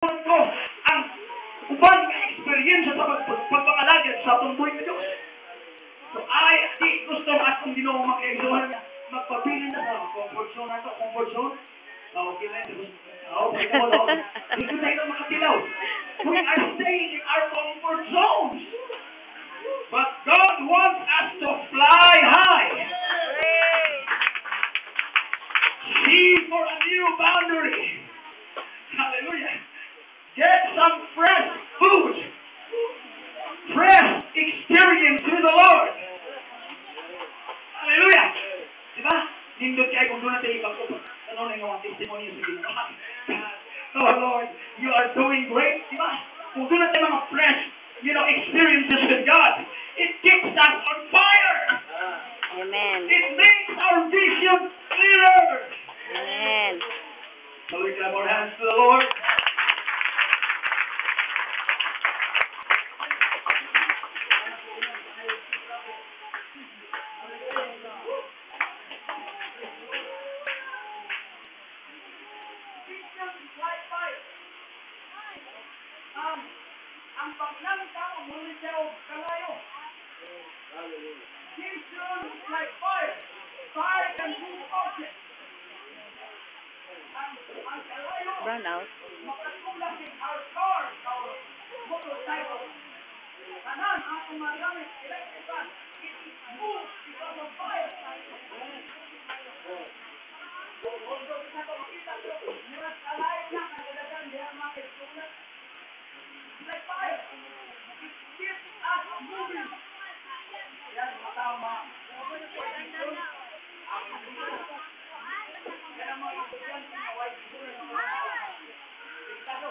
ko ang uban nga experience sa pagpangalagad sa atong buhay nga Diyos. So di gusto ang atong Ginoo makaigsuhan niya magpabili na sa comfort zone nato, comfort zone. Okay na ito. Okay mo no. Hindi tayo makatilaw. We are staying in our comfort zones. But God wants us to fly high. See for a new boundary. Hallelujah. Get some fresh food. Fresh experience with the Lord. Hallelujah. Diba? Nindot kayo kung doon natin ipag-upag. Ano na yung mga testimony sa Ginoo. Oh Lord, you are doing great. Diba? Kung doon natin mga fresh, experiences with God, it keeps us on fire. Amen. It makes our vision clearer. Amen. So we clap our hands to the Lord. Ang paglanta mo muli siya o kalayo. Vision is like fire. Fire can move objects. Ang kalayo, Brown out. makatulad in our cars, our motorcycles. Kanan, ang atong magamit, electrical, it moves because of fire. Although sa ito makita ko, murag kalayo lang ang dalagan diya mga kaistulan. Like fire. It keeps us moving. Yan, matama. Kaya mga estudyante na white school na mga pintado.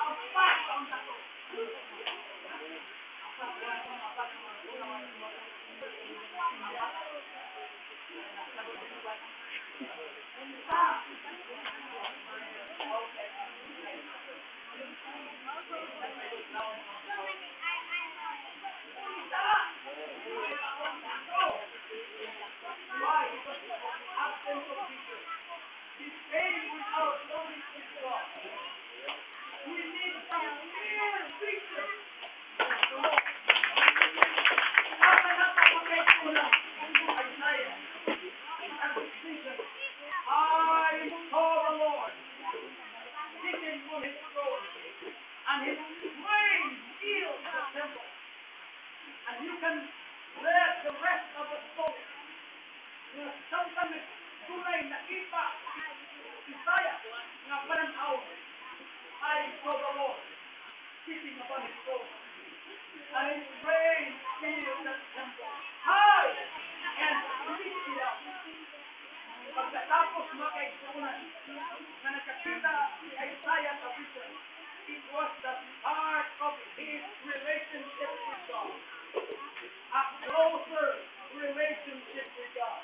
Apat ang tato. Pagkatapos makaigsunan na nakakita si Isaiah sa vision, it was the start of his relationship with God. A closer relationship with God.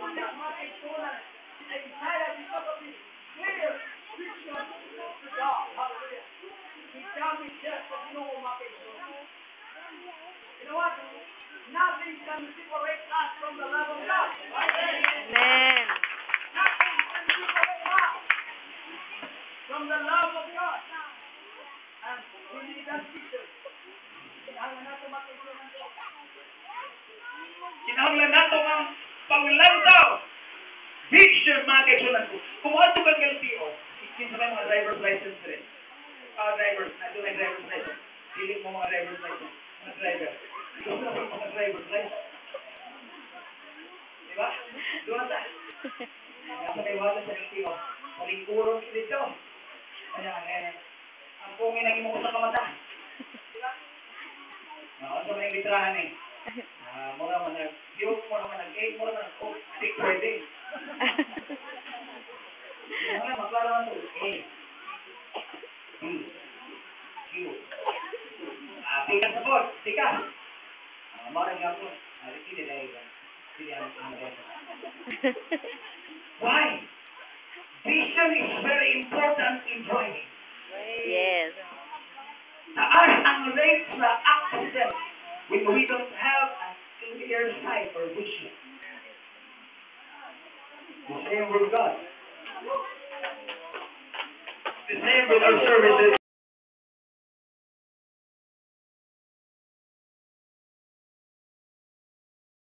Kung niya makaigsunan si Isaiah because of his clear vision to God. Hallelujah. He comes just as Ginoo makaigsunan. You know what? Nothing can separate us from the love of God. Amen. Nothing can separate us from the love of God. And we need that vision. Kinahanglan nato makaigsunan ko. Kinahanglan nato ang panglantaw. Vision makaigsunan ko. Kung ato kang LTO, ikin sa mga driver's license rin. Drivers, ato na driver's license. Pilit mo mga driver's license. Mga driver. Gusto mo mga driver's license. Diba? Doon na. Nasa may wala sa LTO. Palingkurong dito. Kaya, ang pungin ang imo ko sa kamata. Diba? Sa may litrahan eh. Mura man nag-cute, mura man nag-egg, mura man nag-cook. Hindi pwede. Mga maklaro man ito. A. B. Q. Pikas na po. Pikas. Marang nga po. Hindi dahil ba? Hindi ang Why? Vision is very important in driving. Yes. Taas ang rate sa accident when we don't have a clear sight or vision. The same with God. The same with our services.